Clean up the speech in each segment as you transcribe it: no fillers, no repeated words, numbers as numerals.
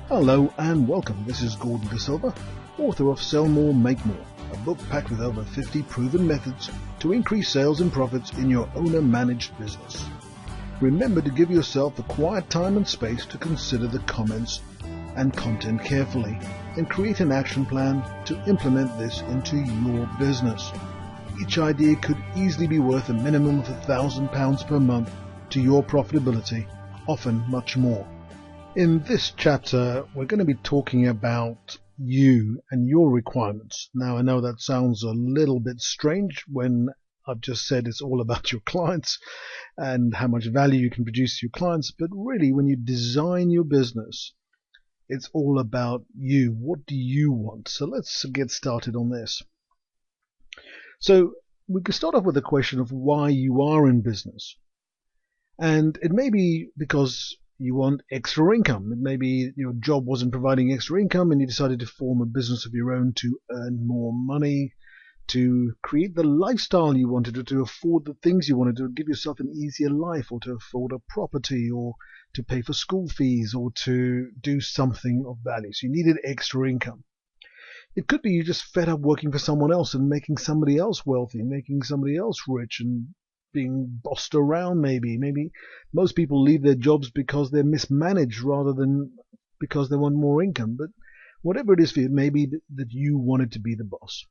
Hello and welcome. This is Gordon D'Silva, author of Sell More, Make More, a book packed with over 50 proven methods to increase sales and profits in your owner-managed business. Remember to give yourself the quiet time and space to consider the comments and content carefully and create an action plan to implement this into your business. Each idea could easily be worth a minimum of £1,000 per month to your profitability, often much more. In this chapter, we're going to be talking about you and your requirements. Now, I know that sounds a little bit strange when I've just said it's all about your clients and how much value you can produce to your clients, but really when you design your business, it's all about you. What do you want? So let's get started on this. So we can start off with the question of why you are in business. And it may be because you want extra income. It may be your job wasn't providing extra income and you decided to form a business of your own to earn more money, to create the lifestyle you wanted, to afford the things you wanted, to give yourself an easier life, or to afford a property, or to pay for school fees, or to do something of value. So you needed extra income. It could be you just fed up working for someone else and making somebody else wealthy, making somebody else rich, and being bossed around. Maybe most people leave their jobs because they're mismanaged rather than because they want more income. But whatever it is for you, maybe that you wanted to be the boss.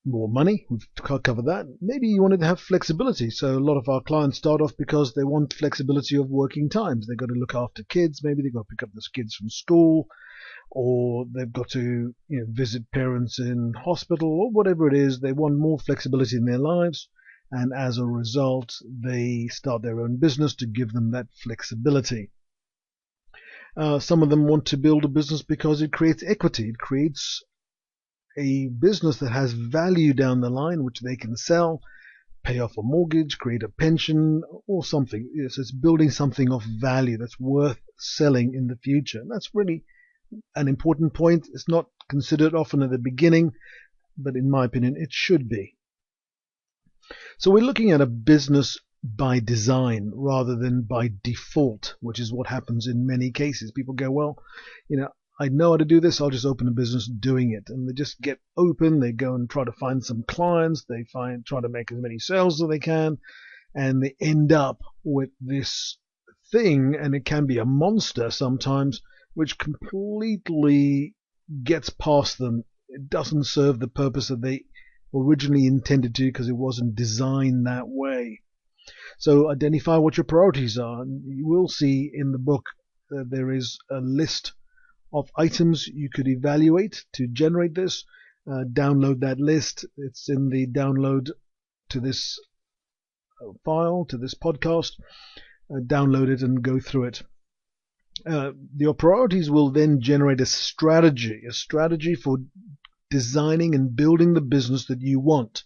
More money, we've covered that. Maybe you wanted to have flexibility. So a lot of our clients start off because they want flexibility of working times. They've got to look after kids. Maybe they've got to pick up those kids from school, or they've got to visit parents in hospital, or whatever it is. They want more flexibility in their lives, and as a result, they start their own business to give them that flexibility. Some of them want to build a business because it creates equity. It creates a business that has value down the line, which they can sell, pay off a mortgage, create a pension, or something. So it's building something of value that's worth selling in the future. And that's really an important point. It's not considered often at the beginning, but in my opinion, it should be. So we're looking at a business by design rather than by default, which is what happens in many cases. People go, well, I know how to do this, I'll just open a business doing it. And they just get open, they go and try to find some clients, they try to make as many sales as they can, and they end up with this thing, and it can be a monster sometimes, which completely gets past them. It doesn't serve the purpose that they originally intended to because it wasn't designed that way. So identify what your priorities are. And you will see in the book that there is a list of items you could evaluate to generate this. Download that list. It's in the download to this file, to this podcast. Download it and go through it. Your priorities will then generate a strategy for designing and building the business that you want.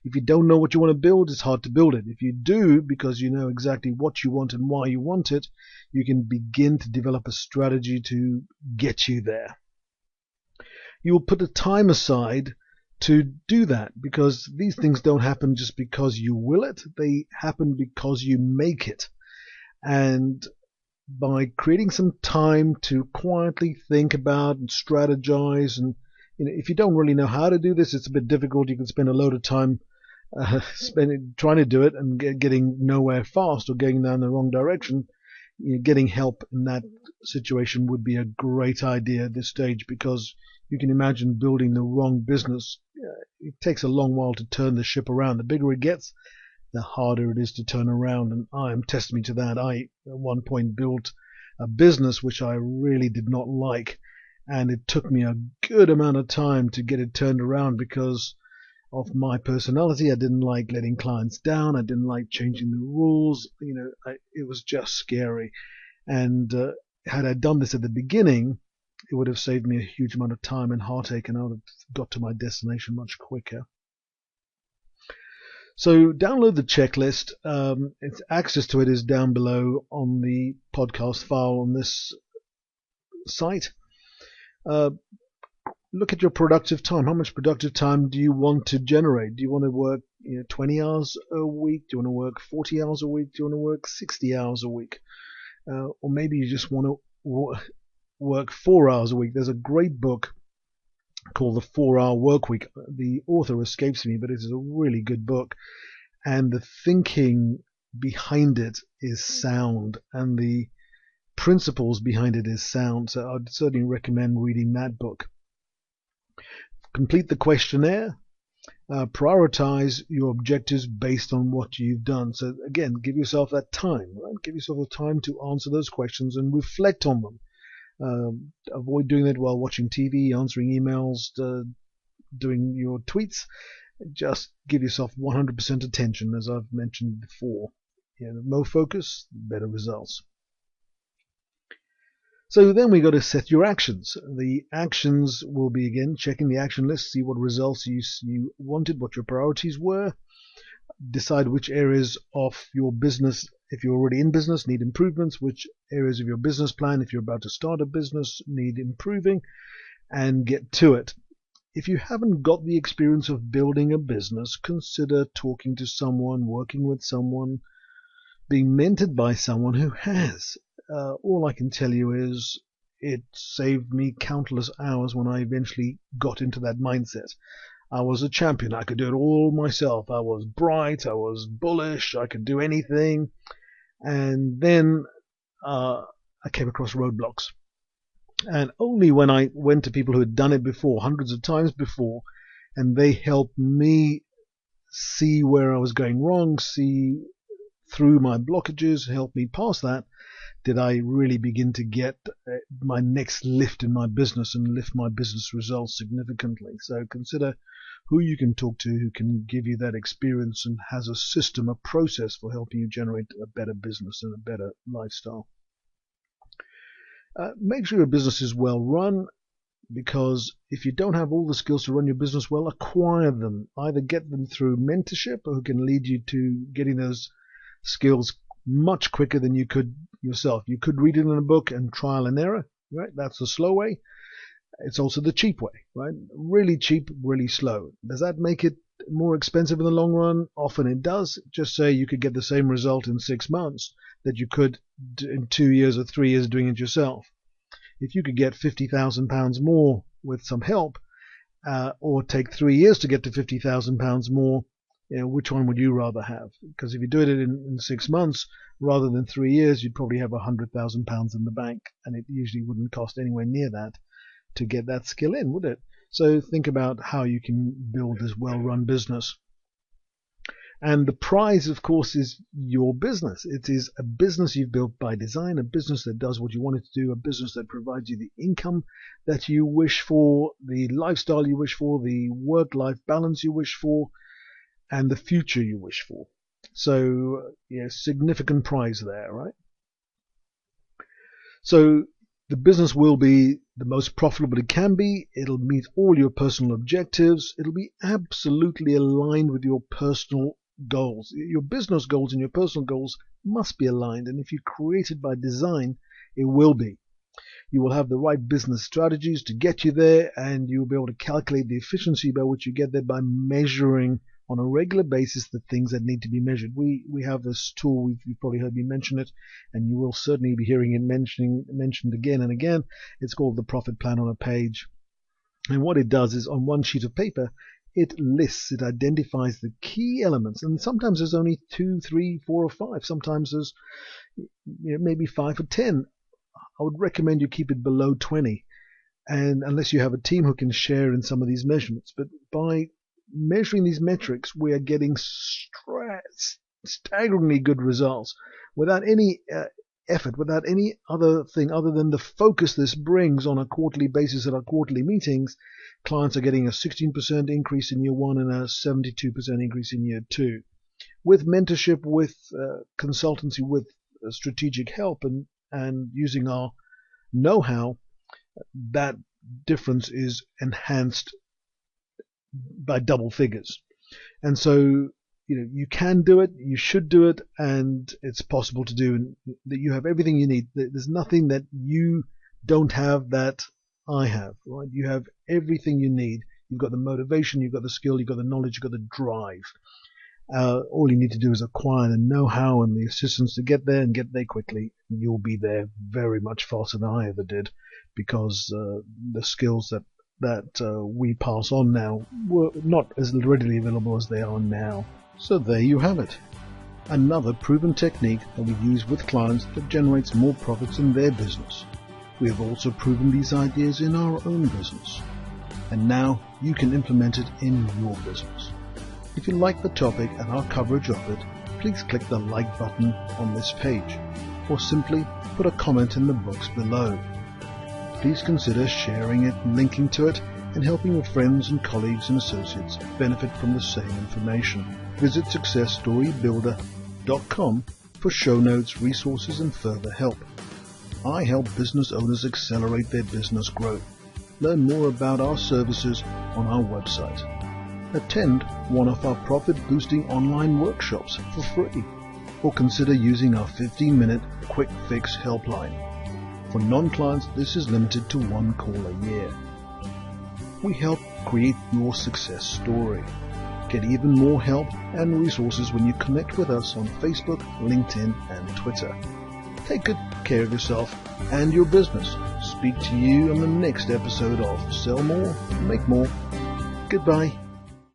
If you don't know what you want to build, it's hard to build it. If you do, because you know exactly what you want and why you want it, you can begin to develop a strategy to get you there. You will put the time aside to do that, because these things don't happen just because you will it. They happen because you make it. And by creating some time to quietly think about and strategize, and if you don't really know how to do this, it's a bit difficult. You can spend a load of time trying to do it and getting nowhere fast, or going down the wrong direction. Getting help in that situation would be a great idea at this stage, because you can imagine building the wrong business. It takes a long while to turn the ship around. The bigger it gets, the harder it is to turn around, and I am testimony to that. I at one point built a business which I really did not like, and it took me a good amount of time to get it turned around because of my personality. I didn't like letting clients down. I didn't like changing the rules. It was just scary. And had I done this at the beginning, it would have saved me a huge amount of time and heartache, and I would have got to my destination much quicker. So download the checklist. Its access to it is down below on the podcast file on this site. Look at your productive time. How much productive time do you want to generate? Do you want to work 20 hours a week? Do you want to work 40 hours a week? Do you want to work 60 hours a week? Or maybe you just want to work 4 hours a week. There's a great book called The 4-Hour Workweek. The author escapes me, but it is a really good book. And the thinking behind it is sound, and the principles behind it is sound. So I'd certainly recommend reading that book. Complete the questionnaire. Prioritize your objectives based on what you've done. So again, give yourself that time, right? Give yourself the time to answer those questions and reflect on them. Avoid doing that while watching TV, answering emails, doing your tweets. Just give yourself 100% attention, as I've mentioned before. More focus, better results. So then we got to set your actions. The actions will be, again, checking the action list, see what results you wanted, what your priorities were. Decide which areas of your business, if you're already in business, need improvements, which areas of your business plan, if you're about to start a business, need improving, and get to it. If you haven't got the experience of building a business, consider talking to someone, working with someone, being mentored by someone who has. All I can tell you is it saved me countless hours when I eventually got into that mindset. I was a champion. I could do it all myself. I was bright. I was bullish. I could do anything. And then I came across roadblocks. And only when I went to people who had done it before, hundreds of times before, and they helped me see where I was going wrong, see through my blockages, help me past that, did I really begin to get my next lift in my business and lift my business results significantly. So consider who you can talk to who can give you that experience and has a system, a process for helping you generate a better business and a better lifestyle. Make sure your business is well run, because if you don't have all the skills to run your business well, acquire them. Either get them through mentorship, who can lead you to getting those skills much quicker than you could yourself. You could read it in a book and trial and error, right? That's the slow way. It's also the cheap way, right? Really cheap, really slow. Does that make it more expensive in the long run? Often it does. Just say you could get the same result in 6 months that you could in 2 years or 3 years doing it yourself. If you could get £50,000 more with some help, or take 3 years to get to £50,000 more, which one would you rather have? Because if you do it in 6 months rather than 3 years, you'd probably have £100,000 in the bank, and it usually wouldn't cost anywhere near that to get that skill in, would it? So think about how you can build this well-run business. And the prize, of course, is your business. It is a business you've built by design, a business that does what you want it to do, a business that provides you the income that you wish for, the lifestyle you wish for, the work-life balance you wish for, and the future you wish for. So, significant prize there, right? So the business will be the most profitable it can be. It'll meet all your personal objectives. It'll be absolutely aligned with your personal goals. Your business goals and your personal goals must be aligned, and if you create it by design, it will be. You will have the right business strategies to get you there, and you'll be able to calculate the efficiency by which you get there by measuring on a regular basis the things that need to be measured. We have this tool, you've probably heard me mention it, and you will certainly be hearing it mentioned again and again. It's called the Profit Plan on a Page. And what it does is, on one sheet of paper, it identifies the key elements, and sometimes there's only 2, 3, 4, or 5. Sometimes there's maybe 5 or 10. I would recommend you keep it below 20, and unless you have a team who can share in some of these measurements. But by measuring these metrics, we are getting staggeringly good results without any effort, without any other thing other than the focus this brings on a quarterly basis at our quarterly meetings. Clients are getting a 16% increase in year 1 and a 72% increase in year 2. With mentorship, with consultancy, with strategic help, and using our know-how, that difference is enhanced by double figures. And so, you can do it, you should do it, and it's possible to do, and that you have everything you need. There's nothing that you don't have that I have, right? You have everything you need. You've got the motivation, you've got the skill, you've got the knowledge, you've got the drive. All you need to do is acquire the know-how and the assistance to get there and get there quickly. You'll be there very much faster than I ever did, because the skills that we pass on now were not as readily available as they are now. So there you have it. Another proven technique that we use with clients that generates more profits in their business. We have also proven these ideas in our own business. And now you can implement it in your business. If you like the topic and our coverage of it, please click the like button on this page, or simply put a comment in the box below. Please consider sharing it, linking to it, and helping your friends and colleagues and associates benefit from the same information. Visit successstorybuilder.com for show notes, resources, and further help. I help business owners accelerate their business growth. Learn more about our services on our website. Attend one of our profit-boosting online workshops for free, or consider using our 15-minute quick fix helpline. For non-clients, this is limited to 1 call a year. We help create your success story. Get even more help and resources when you connect with us on Facebook, LinkedIn, and Twitter. Take good care of yourself and your business. Speak to you on the next episode of Sell More, Make More. Goodbye.